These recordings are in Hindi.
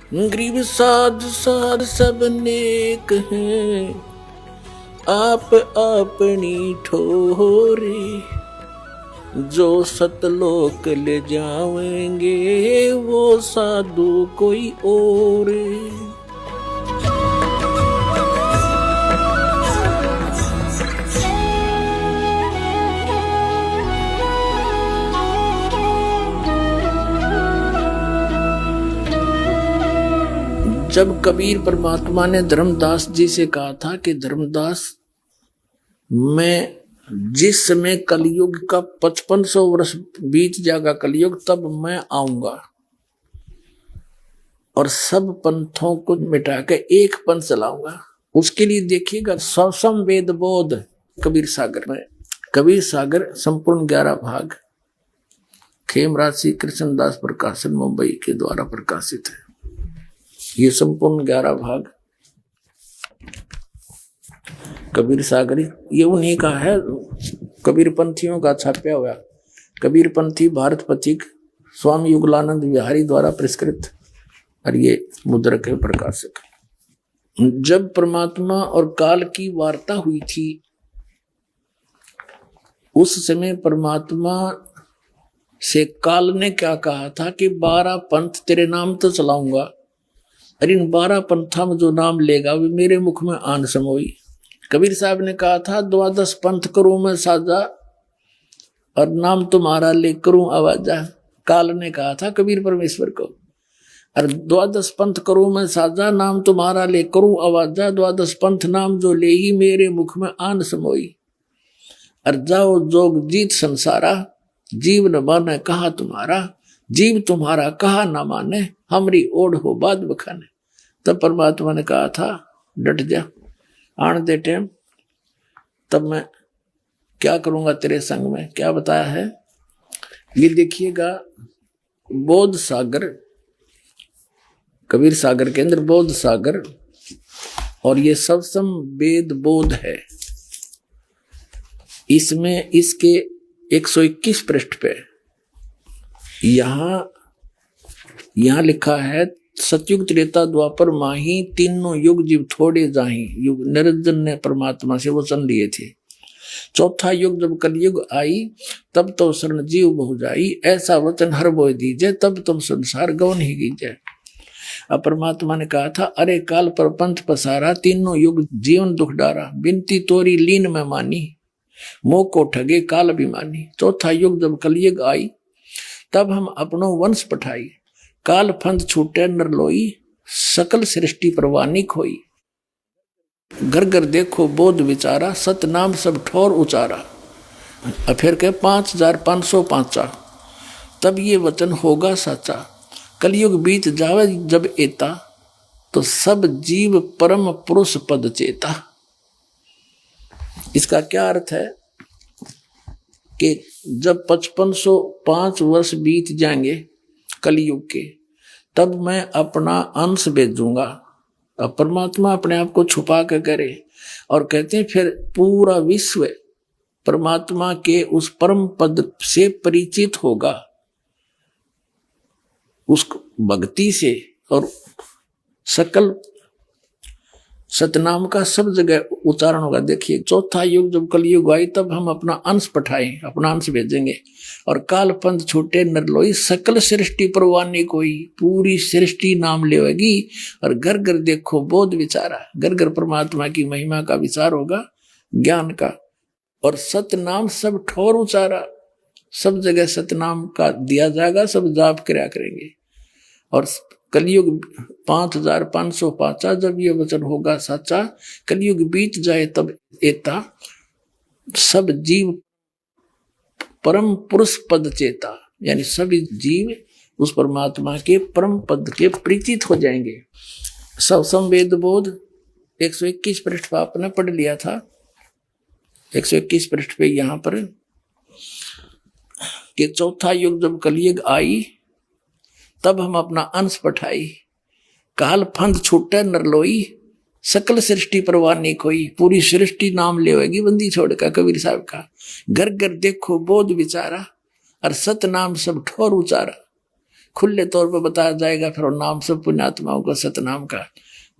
गरीब साध साध सब नेक हैं, आप अपनी ठोरे, जो सतलोक ले जाएंगे वो साधु कोई और। जब कबीर परमात्मा ने धर्मदास जी से कहा था कि धर्मदास, मैं जिस समय कलयुग का 5500 वर्ष बीत जाएगा कलयुग, तब मैं आऊंगा और सब पंथों को मिटा के एक पंथ चलाऊंगा। उसके लिए देखिएगा सवसम वेद बोध कबीर सागर में। कबीर सागर संपूर्ण 11 भाग खेमराज श्री कृष्णदास प्रकाशन मुंबई के द्वारा प्रकाशित है। ये संपूर्ण 11 भाग कबीर सागर ये उन्हीं का है, कबीर पंथियों का छापा हुआ। कबीर पंथी भारत पथिक स्वामी युगलानंद विहारी द्वारा पुरस्कृत और ये मुद्रक है प्रकाशक। जब परमात्मा और काल की वार्ता हुई थी, उस समय परमात्मा से काल ने क्या कहा था कि 12 पंथ तेरे नाम तो चलाऊंगा, और इन 12 पंथा में जो नाम लेगा वे मेरे मुख में आन समोई। कबीर साहब ने कहा था 12 पंथ करूं मैं साजा, और नाम तुम्हारा ले करूं आवाजा। काल ने कहा था कबीर परमेश्वर को, और 12 पंथ करूं मैं साजा, नाम तुम्हारा ले करूं आवाजा। 12 पंथ नाम जो ले ही मेरे मुख में आन समोई। और जाओ जोग जीत संसारा, जीव न माने कहा तुम्हारा, जीव तुम्हारा कहा ना माने, हमरी ओढ़ हो बाद बखाने। तब परमात्मा ने कहा था डट जा, आन दे टाइम, तब मैं क्या करूंगा तेरे संग में। क्या बताया है ये देखिएगा। बोध सागर, कबीर सागर के अंदर बोध सागर, और ये सबसम वेद बोध है। इसमें इसके 121 पृष्ठ पे यहां लिखा है, सतयुग त्रेता द्वापर माही, तीनों युग जीव थोड़े जाही। युग निरंजन ने परमात्मा से वचन लिए थे। चौथा युग जब कलयुग आई, तब तो शरण जीव बहु जाई, ऐसा वचन हर बोय दीजे, तब तुम संसार गवन ही कीजे। अब परमात्मा ने कहा था, अरे काल पर पंथ पसारा, तीनों युग जीवन दुख डारा, बिनती तोरी लीन में मानी, मोह को ठगे काल अभिमानी। चौथा युग जब कलयुग आई, तब हम अपनो वंश पठाई, काल फंद छूटे नर लोई, सकल सृष्टि परवानी खोई। घर घर देखो बोध विचारा, सत नाम सब ठोर उचारा। फिर के 5505, तब ये वचन होगा साचा, कलयुग बीत जावे जब एता, तो सब जीव परम पुरुष पद चेता। इसका क्या अर्थ है कि जब 5505 वर्ष बीत जाएंगे कलयुग के, तब मैं अपना अंश भेजूंगा। अब परमात्मा अपने आप को छुपा के करे, और कहते हैं फिर पूरा विश्व परमात्मा के उस परम पद से परिचित होगा, उस भक्ति से, और सकल सतनाम का सब जगह उच्चारण होगा। देखिए, चौथा युग जब कलयुग आई, तब हम अपना अंश पठाएं, अपना अंश भेजेंगे, और काल पंथ छूटे नरलोई, सकल सृष्टि परवानी कोई, पूरी सृष्टि नाम लेगी। और घर घर देखो बोध विचारा, घर घर परमात्मा की महिमा का विचार होगा, ज्ञान का। और सतनाम सब ठोर उचारा, सब जगह सतनाम का दिया जाएगा, सब जाप किया करेंगे। और कलयुग 5505, जब ये वचन होगा सच्चा, कलयुग बीत जाए तब एता, सब जीव परम पुरुष पद चेता, यानी सभी जीव उस परमात्मा के परम पद के परिचित हो जाएंगे। सबसम वेद बोध 121 पृष्ठ पर आपने पढ़ लिया था। 121 पृष्ठ पे यहां पर कि चौथा युग जब कलयुग आई, तब हम अपना अंश पठाई, काल फंद छूटे नरलोई, सकल सृष्टि परवानी खोई, पूरी सृष्टि नाम लेवेगी बंदी छोड़ का। कबीर साहब का घर घर देखो बोध विचारा, और सत नाम सब ठोर उचारा। खुले तौर पर बताया जाएगा। फिर वो नाम सब पुण्यात्माओं को सतनाम का,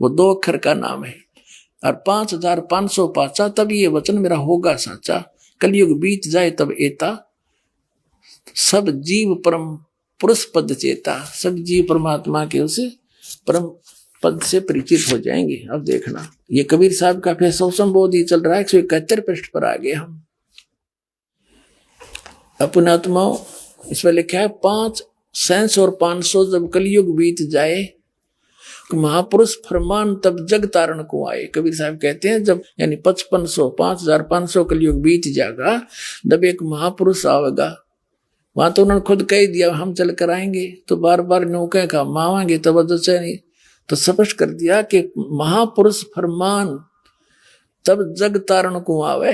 वो 2 अक्षर का नाम है। और 5500 पाचा, तब ये वचन मेरा होगा साचा। कलयुग बीत जाए तब एता, सब जीव परम पुरुष पद चेता। सब जीव परमात्मा के उसे परम पद से परिचित हो जाएंगे। अब देखना, ये कबीर साहब का फिर 100 संबोधि चल रहा है। 171 पृष्ठ पर आ गए हम। अपने आत्माओं, इसमें लिखा है 500 और 500 जब कलयुग बीत जाए, महापुरुष फरमान तब जग तारण को आए। कबीर साहब कहते हैं जब यानी 5500 5500 कलयुग बीत जाएगा, जब एक महापुरुष आवेगा। वहां तो उन्होंने खुद कह दिया हम चल कर आएंगे, तो बार बार नौके का मावांगे तो वजह नहीं, तो स्पष्ट कर दिया कि महापुरुष फरमान तब जग तारण को आवे।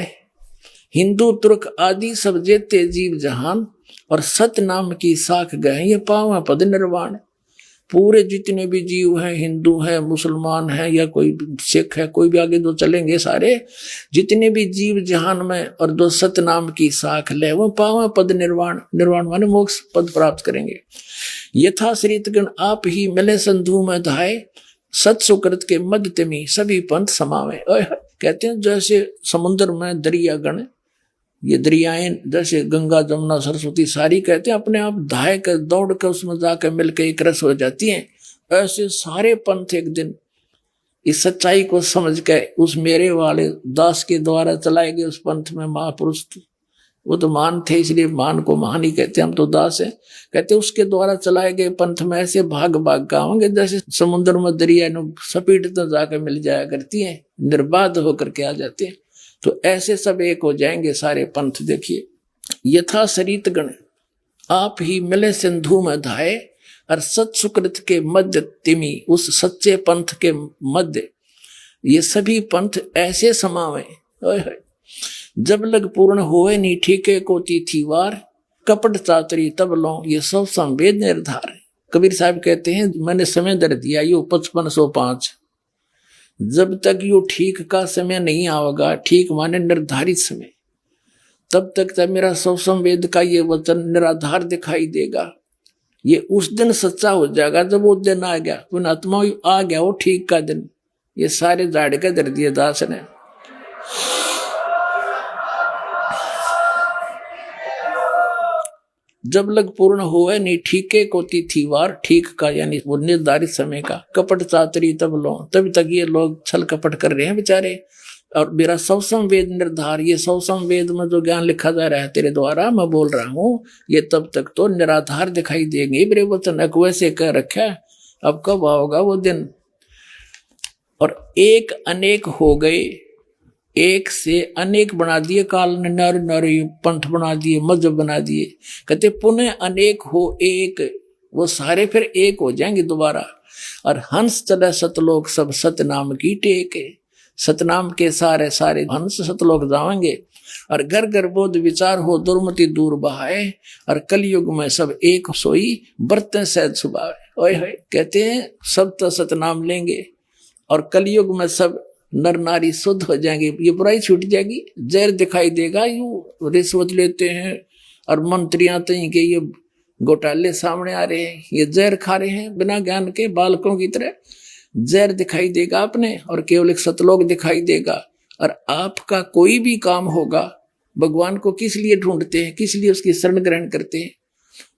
हिंदू तुर्क आदि सब जेते जीव जहान, और सत्य नाम की साख गए ये पावा पद निर्वाण। पूरे जितने भी जीव हैं, हिंदू हैं, मुसलमान हैं, या कोई सिख है, कोई भी आगे जो चलेंगे सारे, जितने भी जीव जहान में और जो सत्य नाम की साख ले, वो पावा पद निर्वाण। निर्वाण माने मोक्ष पद प्राप्त करेंगे। यथा श्रीतगण आप ही मिले संधु में धाये, सत सुकृत के मध्य तिमी सभी पंथ समावे। कहते हैं जैसे समुद्र में दरिया गण, ये दरियाएं जैसे गंगा जमुना सरस्वती सारी कहते हैं अपने आप धाय कर दौड़ कर उसमें जाकर मिलकर एक रस हो जाती हैं। ऐसे सारे पंथ एक दिन इस सच्चाई को समझ के उस मेरे वाले दास के द्वारा चलाए गए उस पंथ में महापुरुष, वो तो महान थे इसलिए महान को महान ही कहते, हम तो दास है। कहते उसके द्वारा चलाए गए पंथ में ऐसे भाग भाग का होंगे जैसे समुद्र में दरिया सपीट तो जाकर मिल जाया करती है, निर्बाध होकर के आ जाते हैं। तो ऐसे सब एक हो जाएंगे सारे पंथ। देखिए, यथा सरित गण आप ही मिले सिंधु में धाये, और सत सुकृत के मध्य तिमी उस सच्चे पंथ के मध्य ये सभी पंथ ऐसे समावे। जब लग पूर्ण होए नी ठीके को तिथि वार, कपट चातरी तब लो ये सब संवेद निर्धार। कबीर साहब कहते हैं मैंने समय दर दिया यो 5505, जब तक यो ठीक का समय नहीं आवेगा, ठीक माने निर्धारित समय, तब तक मेरा सब संवेद का ये वचन निराधार दिखाई देगा। ये उस दिन सच्चा हो जाएगा जब वो दिन आ गया, उन आत्मा आ गया वो ठीक का दिन। ये सारे झाड़ के दर दिए दास ने। जब लग पूर्ण होए नी ठीके को तिथि वार, ठीक का यानी वो निर्धारित समय का, कपट चातरी तब लो, तभी तक ये लोग छल कपट कर रहे हैं बेचारे। और मेरा सब संवेद निर्धार, ये सब संवेद में जो ज्ञान लिखा जा रहा है तेरे द्वारा मैं बोल रहा हूँ, ये तब तक तो निराधार दिखाई देंगे। मेरे वचन वैसे कह रखा है, अब कब आओगा वो दिन। और एक अनेक हो गए, एक से अनेक बना दिए, काल ने नर नर पंथ बना दिए, मजहब बना दिए। कहते पुनः अनेक हो एक, वो सारे फिर एक हो जाएंगे दोबारा। और हंस चले सतलोक सब सतनाम की टेक, सतनाम के सारे सारे हंस सतलोक जाएंगे। और घर घर बोध विचार हो दुर्मति दूर बहाए, और कलयुग में सब एक सोई बरतन सहज सुभावे। ओए होए, कहते हैं सब तो सतनाम लेंगे और कलयुग में सब नर नारी शुद्ध हो जाएंगे, ये बुराई छूट जाएगी। जहर दिखाई देगा, यूं रिश्वत लेते हैं और मंत्रियां तो के ये घोटाले सामने आ रहे हैं, ये जहर खा रहे हैं बिना ज्ञान के बालकों की तरह। जहर दिखाई देगा अपने, और केवल एक सतलोक दिखाई देगा। और आपका कोई भी काम होगा, भगवान को किस लिए ढूंढते हैं, किस लिए उसकी शरण ग्रहण करते हैं?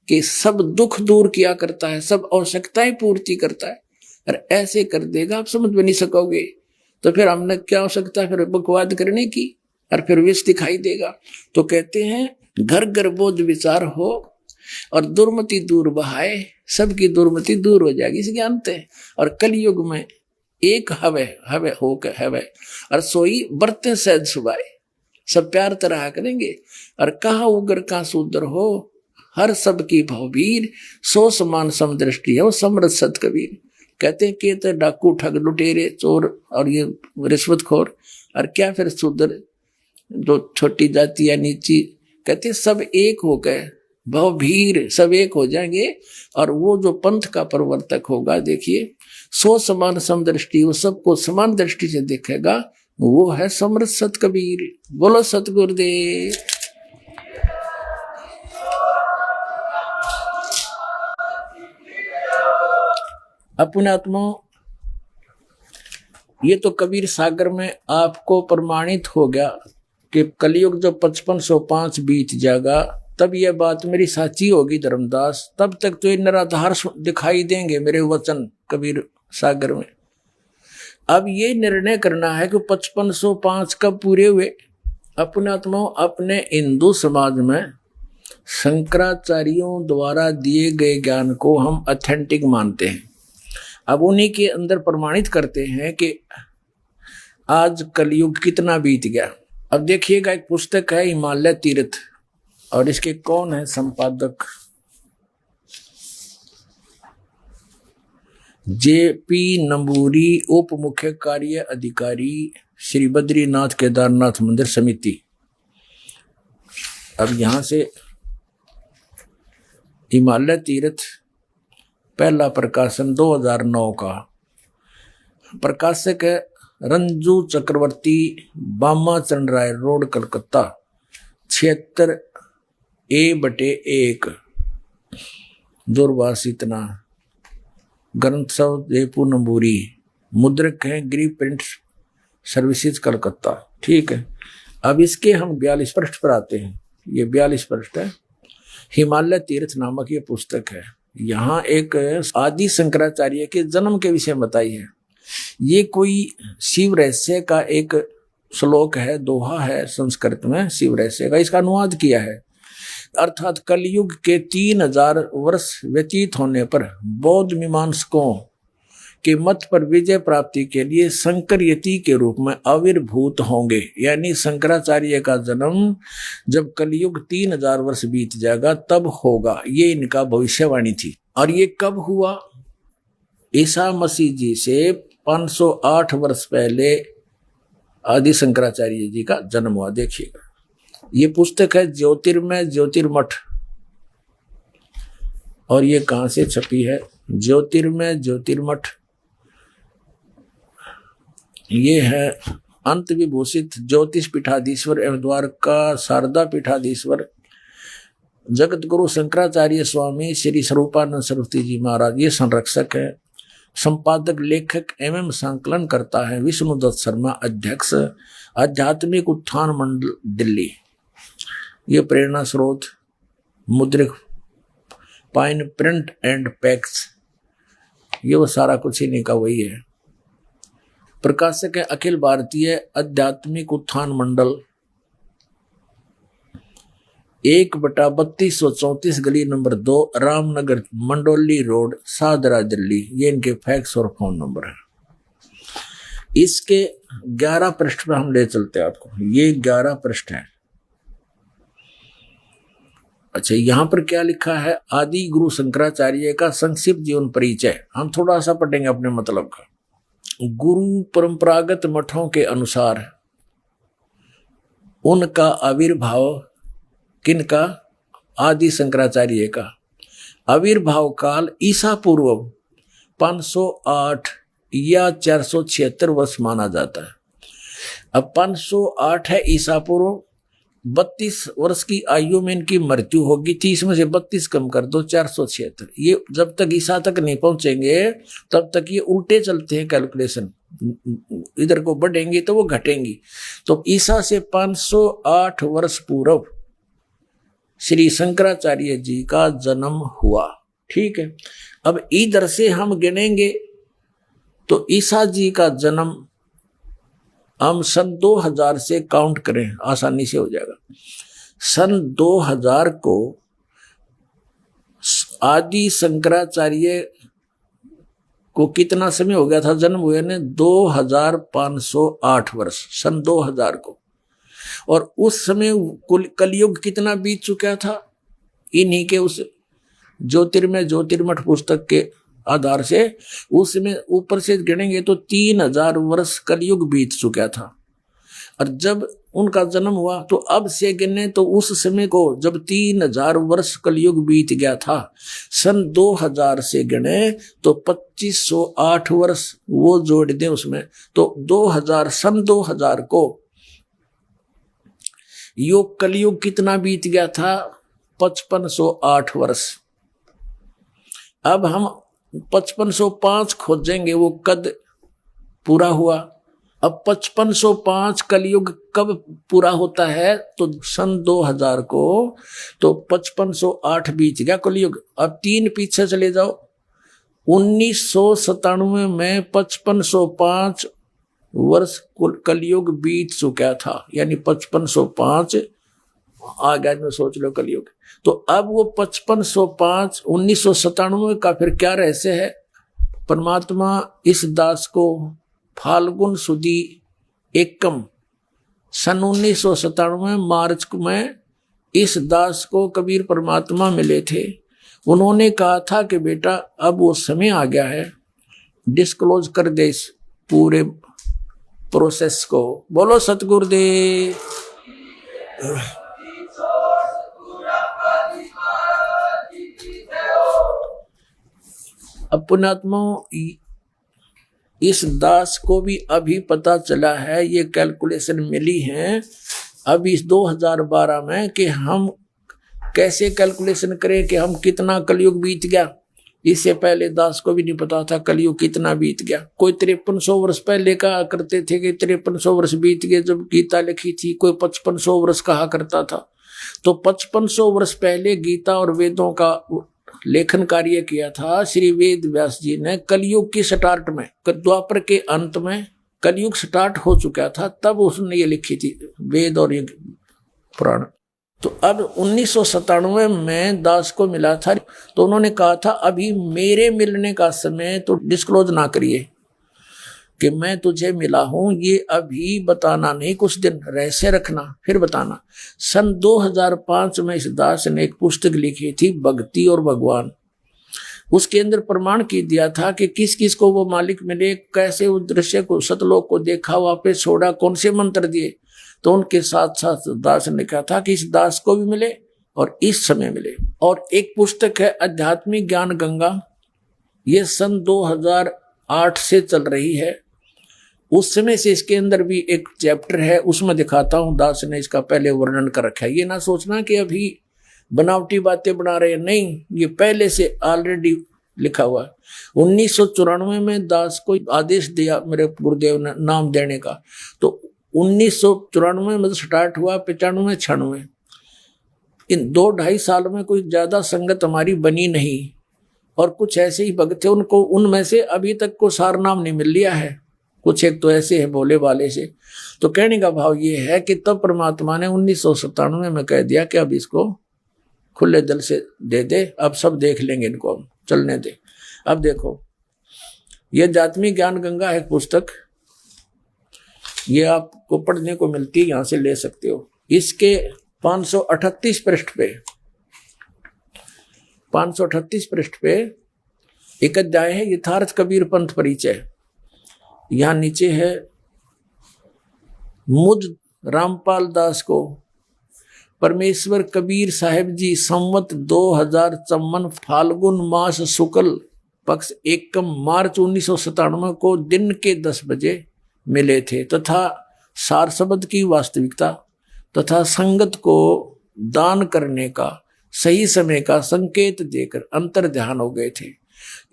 कि सब दुख दूर किया करता है, सब आवश्यकताएं पूर्ति करता है। और ऐसे कर देगा आप समझ भी नहीं सकोगे। तो फिर हमने क्या आवश्यकता फिर बकवाद करने की, और फिर विष दिखाई देगा। तो कहते हैं घर घर बोझ विचार हो और दुर्मति दूर बहाए, सबकी दुर्मति दूर हो जाएगी इस ज्ञान से। और कलयुग में एक हवे हवे हो के हवे, और सोई बरते सहज सुभाए, सब प्यार तरह करेंगे। और कहा उगर का सूदर हो, हर सब की भववीर, सो समान समदृष्टि है वो समृद्ध सत कबीर। कहते हैं कि तो डाकू ठग लुटेरे चोर और ये रिश्वतखोर, और क्या फिर शूद्र जो छोटी जाति या नीची, कहते सब एक हो गए, भवभीर सब एक हो जाएंगे। और वो जो पंथ का प्रवर्तक होगा, देखिए सो समान समदृष्टि, वो सबको समान दृष्टि से देखेगा, वो है समृद्ध सत कबीर। बोलो सतगुरुदेव। अपने आत्मा, ये तो कबीर सागर में आपको प्रमाणित हो गया कि कलयुग जब 5505 बीत जाएगा तब यह बात मेरी साची होगी धर्मदास। तब तक तो ये निराधार दिखाई देंगे मेरे वचन कबीर सागर में। अब ये निर्णय करना है कि 5505 कब पूरे हुए। अपने आत्माओं, अपने हिंदू समाज में शंकराचार्यों द्वारा दिए गए ज्ञान को हम ऑथेंटिक मानते हैं। अब उन्हीं के अंदर प्रमाणित करते हैं कि आज कलयुग कितना बीत गया। अब देखिएगा, एक पुस्तक है हिमालय तीर्थ, और इसके कौन है संपादक? JP नंबूरी, उप मुख्य कार्य अधिकारी, श्री बद्रीनाथ केदारनाथ मंदिर समिति। अब यहां से हिमालय तीर्थ पहला प्रकाशन 2009 का, प्रकाशक है रंजू चक्रवर्ती, बामाचरण राय रोड, कलकत्ता, 76A/1, दूरभाष इतना। ग्रंथ सब जयपुर नंबूरी, मुद्रक है गिरी प्रिंट सर्विसेज, कलकत्ता। ठीक है, अब इसके हम 42 पृष्ठ पर आते हैं। ये 42 पृष्ठ है, हिमालय तीर्थ नामक ये पुस्तक है। यहाँ एक आदि शंकराचार्य के जन्म के विषय बताई है। ये कोई शिव रहस्य का एक श्लोक है, दोहा है संस्कृत में शिव रहस्य का, इसका अनुवाद किया है। अर्थात कलयुग के 3000 वर्ष व्यतीत होने पर बौद्ध मीमांसकों के मत पर विजय प्राप्ति के लिए शंकर यति के रूप में आविर्भूत होंगे। यानी शंकराचार्य का जन्म जब कलयुग 3000 वर्ष बीत जाएगा तब होगा, ये इनका भविष्यवाणी थी। और ये कब हुआ? ईसा मसीह जी से 508 वर्ष पहले आदि शंकराचार्य जी का जन्म हुआ। देखिएगा, ये पुस्तक है ज्योतिर्मय ज्योतिर्मठ, और ये कहां से छपी है? ज्योतिर्मय ज्योतिर्मठ। ये है अंत विभूषित ज्योतिष पीठाधीश्वर एवं द्वारका शारदा पीठाधीश्वर जगत गुरु शंकराचार्य स्वामी श्री स्वरूपानंद सरस्वती जी महाराज, ये संरक्षक है। संपादक, लेखक एवं संकलन करता है विष्णुदत्त शर्मा, अध्यक्ष आध्यात्मिक उत्थान मंडल दिल्ली। ये प्रेरणा स्रोत, Mudryk pine print and PACS, ये वो सारा कुछ इन्हीं का वही है। प्रकाशक है अखिल भारतीय आध्यात्मिक उत्थान मंडल, 1/3234 गली नंबर 2, रामनगर मंडोली रोड, सादरा दिल्ली। ये इनके फैक्स और फोन नंबर है। इसके 11 पृष्ठ पर हम ले चलते हैं आपको। ये 11 पृष्ठ है। अच्छा, यहां पर क्या लिखा है? आदि गुरु शंकराचार्य का संक्षिप्त जीवन परिचय हम थोड़ा सा पढ़ेंगे अपने मतलब का। गुरु परंपरागत मठों के अनुसार उनका आविर्भाव, किनका? आदि शंकराचार्य का आविर्भाव काल ईसा पूर्व 508 या 476 वर्ष माना जाता है। अब 508 है ईसा पूर्व, 32 वर्ष की आयु में इनकी मृत्यु होगी थी। इसमें से 32 कम कर दो, 476। ये जब तक ईसा तक नहीं पहुंचेंगे तब तक ये उल्टे चलते हैं कैलकुलेशन, इधर को बढ़ेंगी तो वो घटेंगी। तो ईसा से 508 वर्ष पूर्व श्री शंकराचार्य जी का जन्म हुआ। ठीक है, अब इधर से हम गिनेंगे तो ईसा जी का जन्म हम सन 2000 से काउंट करें, आसानी से हो जाएगा। सन 2000 को आदि शंकराचार्य को कितना समय हो गया था जन्म हुए ने? 2508 वर्ष, सन 2000 को। और उस समय कलयुग कितना बीत चुका था? इन्हीं के उस ज्योतिर्मय ज्योतिर्मठ पुस्तक के आधार से उसमें ऊपर से गिनेंगे तो 3000 वर्ष कलयुग बीत चुका था। और जब उनका जन्म हुआ तो अब से गिने तो उस समय को जब 3000 वर्ष कलयुग बीत गया था, सन 2000 से गिने तो 2508 वर्ष वो जोड़ दें उसमें, तो 2000 सन 2000 को योग कलयुग कितना बीत गया था? 5508 वर्ष। अब हम 5505 खोजेंगे वो कद पूरा हुआ। अब 5505 कलयुग कब पूरा होता है? तो सन 2000 को, तो 5508 बीत गया कलयुग। अब 3 पीछे चले जाओ, 1997 में 5505 वर्ष कलयुग बीत चुका था, यानी 5505 आ गया में, सोच लो कलयुग। तो अब वो 5505 1997 का फिर क्या रहस्य है? परमात्मा इस दास को फाल्गुन सुदी एकम सन 1997 मार्च में इस दास को कबीर परमात्मा मिले थे। उन्होंने कहा था कि बेटा अब वो समय आ गया है, डिस्क्लोज कर दे इस पूरे प्रोसेस को। बोलो सतगुरुदेव। अब पुण्यात्मा, इस दास को भी अभी पता चला है, ये कैलकुलेशन मिली है अभी इस 2012 में कि हम कैसे कैलकुलेशन करें कि हम कितना कलयुग बीत गया। इससे पहले दास को भी नहीं पता था कलयुग कितना बीत गया। कोई 5300 वर्ष पहले कहा करते थे कि 5300 वर्ष बीत गए जब गीता लिखी थी, कोई 5500 वर्ष कहा करता था। तो 5500 वर्ष पहले गीता और वेदों का लेखन कार्य किया था श्री वेद व्यास जी ने कलयुग की स्टार्ट में, द्वापर के अंत में कलयुग स्टार्ट हो चुका था, तब उसने ये लिखी थी वेद और ये पुराण। तो अब 1997 में दास को मिला था, तो उन्होंने कहा था अभी मेरे मिलने का समय तो डिस्क्लोज ना करिए कि मैं तुझे मिला हूं, ये अभी बताना नहीं, कुछ दिन रहस्य रखना फिर बताना। सन 2005 में इस दास ने एक पुस्तक लिखी थी भक्ति और भगवान। उसके अंदर प्रमाण की दिया था कि किस किस को वो मालिक मिले, कैसे उस दृश्य को सतलोक को देखा, वापस छोड़ा, कौन से मंत्र दिए। तो उनके साथ साथ दास ने कहा था कि इस दास को भी मिले और इस समय मिले। और एक पुस्तक है आध्यात्मिक ज्ञान गंगा, ये सन 2008 से चल रही है। उस समय से इसके अंदर भी एक चैप्टर है, उसमें दिखाता हूं दास ने इसका पहले वर्णन कर रखा है। ये ना सोचना कि अभी बनावटी बातें बना रहे हैं, नहीं, ये पहले से ऑलरेडी लिखा हुआ है। 1994 में दास को आदेश दिया मेरे गुरुदेव ने नाम देने का, तो 1994 में स्टार्ट हुआ, 95 96, इन 2-2.5 साल में कोई ज्यादा संगत हमारी बनी नहीं। और कुछ ऐसे ही भक्त थे, उनको उनमें से अभी तक को सार नाम नहीं मिल लिया है, कुछ एक तो ऐसे है भोले वाले से। तो कहने का भाव ये है कि तब परमात्मा ने 1997 में कह दिया कि अब इसको खुले दिल से दे दे, अब सब देख लेंगे, इनको हम चलने दे। अब देखो, ये आध्यात्मिक ज्ञान गंगा है पुस्तक, ये आपको पढ़ने को मिलती है, यहां से ले सकते हो। इसके 538 पृष्ठ पे 538 पृष्ठ पे एक अध्याय है यथार्थ कबीर पंथ परिचय। यहां नीचे है मुझ रामपाल दास को परमेश्वर कबीर साहिब जी संवत 2054 फाल्गुन मास शुक्ल पक्ष एकम मार्च 1997 को दिन के 10 बजे मिले थे, तथा सार शब्द की वास्तविकता तथा संगत को दान करने का सही समय का संकेत देकर अंतर ध्यान हो गए थे।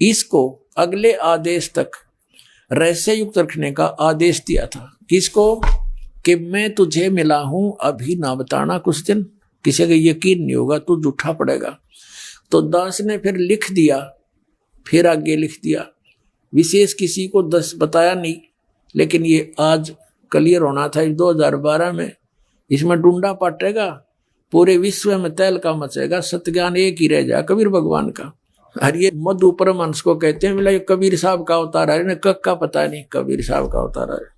इसको अगले आदेश तक रहस्य युक्त रखने का आदेश दिया था। किसको? कि मैं तुझे मिला हूं, अभी ना बताना, कुछ दिन किसी का यकीन नहीं होगा, तू झूठा पड़ेगा। तो दास ने फिर लिख दिया, फिर आगे लिख दिया, विशेष किसी को 10 बताया नहीं, लेकिन ये आज क्लियर होना था 2012 में। इसमें डूंडा पटेगा, पूरे विश्व में तहलका मचेगा, सत्य ज्ञान एक ही रह जाए कबीर भगवान का। और ये मधु परमहंस को कहते हैं, बोला ये कबीर साहब का अवतार है, कब का पता नहीं, कबीर साहब का अवतार है।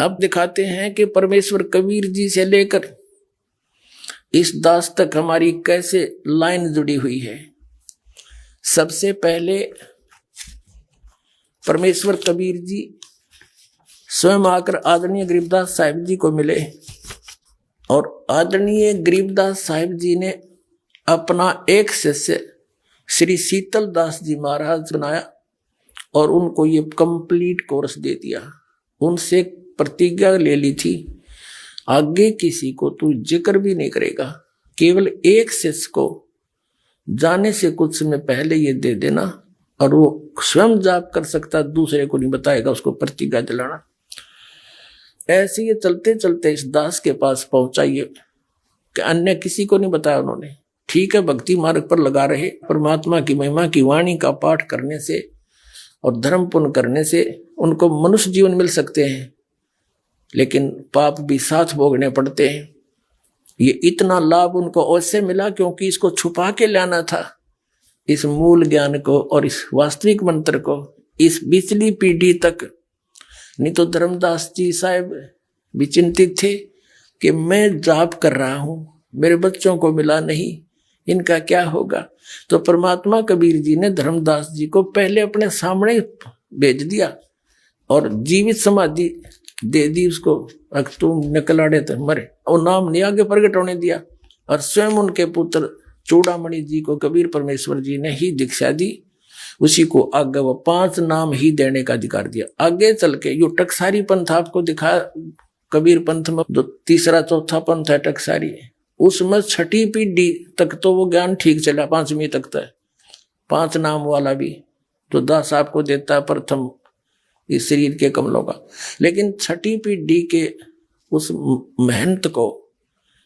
अब दिखाते हैं कि परमेश्वर कबीर जी से लेकर इस दास तक हमारी कैसे लाइन जुड़ी हुई है। सबसे पहले परमेश्वर कबीर जी स्वयं आकर आदरणीय गरीबदास साहिब जी को मिले, और आदरणीय गरीबदास साहिब जी ने अपना एक शिष्य श्री शीतल दास जी महाराज बनाया और उनको ये कंप्लीट कोर्स दे दिया। उनसे प्रतिज्ञा ले ली थी, आगे किसी को तू जिक्र भी नहीं करेगा, केवल एक शिष्य को जाने से कुछ समय पहले ये दे देना और वो स्वयं जाप कर सकता, दूसरे को नहीं बताएगा, उसको प्रतिज्ञा दिलाना। ऐसे ये चलते चलते इस दास के पास पहुंचा, ये कि अन्य किसी को नहीं बताया उन्होंने। ठीक है, भक्ति मार्ग पर लगा रहे, परमात्मा की महिमा की वाणी का पाठ करने से और धर्म पुण्य करने से उनको मनुष्य जीवन मिल सकते हैं, लेकिन पाप भी साथ भोगने पड़ते हैं। ये इतना लाभ उनको ऐसे मिला क्योंकि इसको छुपा के लाना था, इस मूल ज्ञान को और इस वास्तविक मंत्र को इस पिछली पीढ़ी तक। नहीं तो धर्मदास जी साहब भी चिंतित थे कि मैं जाप कर रहा हूं, मेरे बच्चों को मिला नहीं, इनका क्या होगा। तो परमात्मा कबीर जी ने धर्मदास जी को पहले अपने सामने भेज दिया और जीवित समाधि दे दी उसको। तुम निकल आड़े तो मरे, और नाम नहीं आगे प्रकट होने दिया। और स्वयं उनके पुत्र चूड़ामणि जी को कबीर परमेश्वर जी ने ही दीक्षा दी, उसी को आगे वो 5 नाम ही देने का अधिकार दिया। आगे चल के यो टकसारी पंथ आपको दिखा, कबीर पंथ में जो तीसरा चौथा पंथ है टकसारी, उसमें 6ठी पीढ़ी तक तो वो ज्ञान ठीक चला, 5वीं तक तो 5 नाम वाला भी तो दास आपको देता है प्रथम इस शरीर के कमलों का। लेकिन 6ठी पीढ़ी के उस महंत को,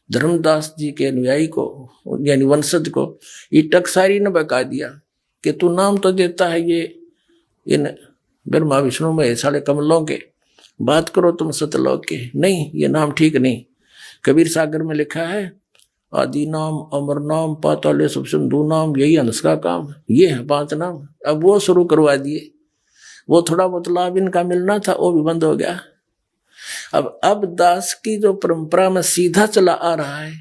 धर्मदास जी के अनुयायी को यानी वंशज को, ये टकसारी ने बका दिया कि तू नाम तो देता है ये इन ब्रह्मा विष्णु महेश सारे कमलों के, बात करो तुम सतलोक के, नहीं ये नाम ठीक नहीं। कबीर सागर में लिखा है आदि नाम, अमर नाम, पाताले सब सिंधु नाम, यही हंस का काम, ये है 5 नाम। अब वो शुरू करवा दिए, वो थोड़ा बहुत लाभ इनका मिलना था वो भी बंद हो गया। अब दास की जो परंपरा में सीधा चला आ रहा है,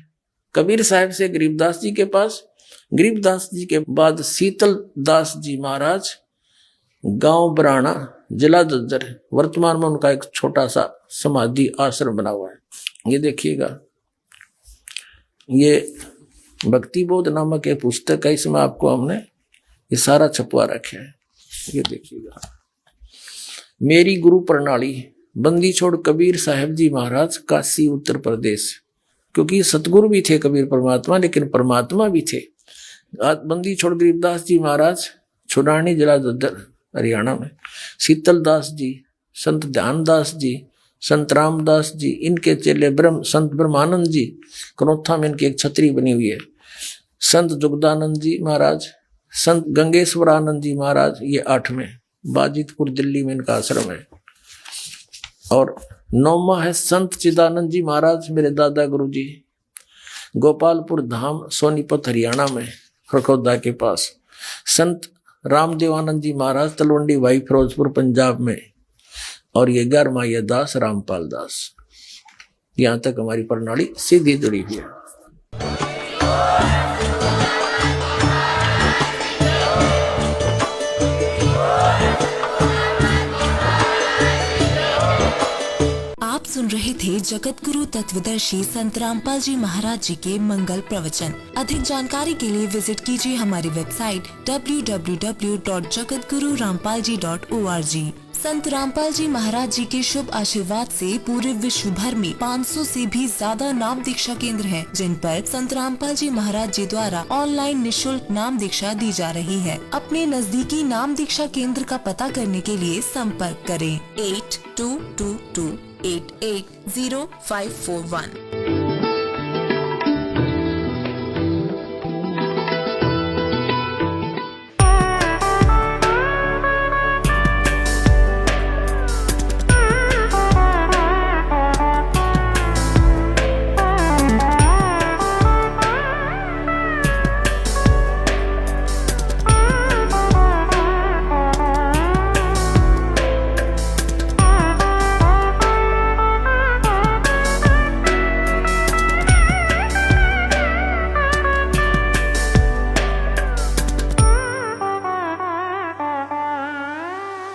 कबीर साहब से गरीबदास जी के पास, गरीबदास जी के बाद शीतल दास जी महाराज, गांव बराना, जिला जज्जर, वर्तमान में उनका एक छोटा सा समाधि आश्रम बना हुआ है। ये देखिएगा, ये भक्ति बोध नामक एक पुस्तक है, इसमें आपको हमने ये सारा छपवा रखा है। ये देखिएगा, मेरी गुरु प्रणाली, बंदी छोड़ कबीर साहब जी महाराज, काशी उत्तर प्रदेश। क्योंकि सतगुरु भी थे कबीर परमात्मा, लेकिन परमात्मा भी थे। बंदी छोड़ गरीबदास जी महाराज, छुड़ानी जिला जज्जर हरियाणा में। शीतल दास जी, संत ध्यानदास जी, संत रामदास जी, इनके चेले संत ब्रह्मानंद जी, कनौथा में इनकी एक छतरी बनी हुई है। संत जुगदानंद जी महाराज, संत गंगेश्वरानंद जी महाराज, ये 8 में, बाजितपुर दिल्ली में इनका आश्रम है। और 9वां है संत चिदानंद जी महाराज, मेरे दादा गुरु जी, गोपालपुर धाम, सोनीपत हरियाणा में, खरखौदा के पास। संत रामदेवानंद जी महाराज, तलवंडी भाई, फिरोजपुर पंजाब में। और ये 11वां ये दास रामपाल दास। यहाँ तक हमारी प्रणाली सीधी जुड़ी हुई है। आप सुन रहे थे जगत गुरु तत्वदर्शी संत रामपाल जी महाराज जी के मंगल प्रवचन। अधिक जानकारी के लिए विजिट कीजिए हमारी वेबसाइट www.jagatgururampalji.org। संत रामपाल जी महाराज जी के शुभ आशीर्वाद से पूरे विश्व भर में 500 से भी ज्यादा नाम दीक्षा केंद्र हैं, जिन पर संत रामपाल जी महाराज जी द्वारा ऑनलाइन निशुल्क नाम दीक्षा दी जा रही है। अपने नजदीकी नाम दीक्षा केंद्र का पता करने के लिए संपर्क करें 8222880541।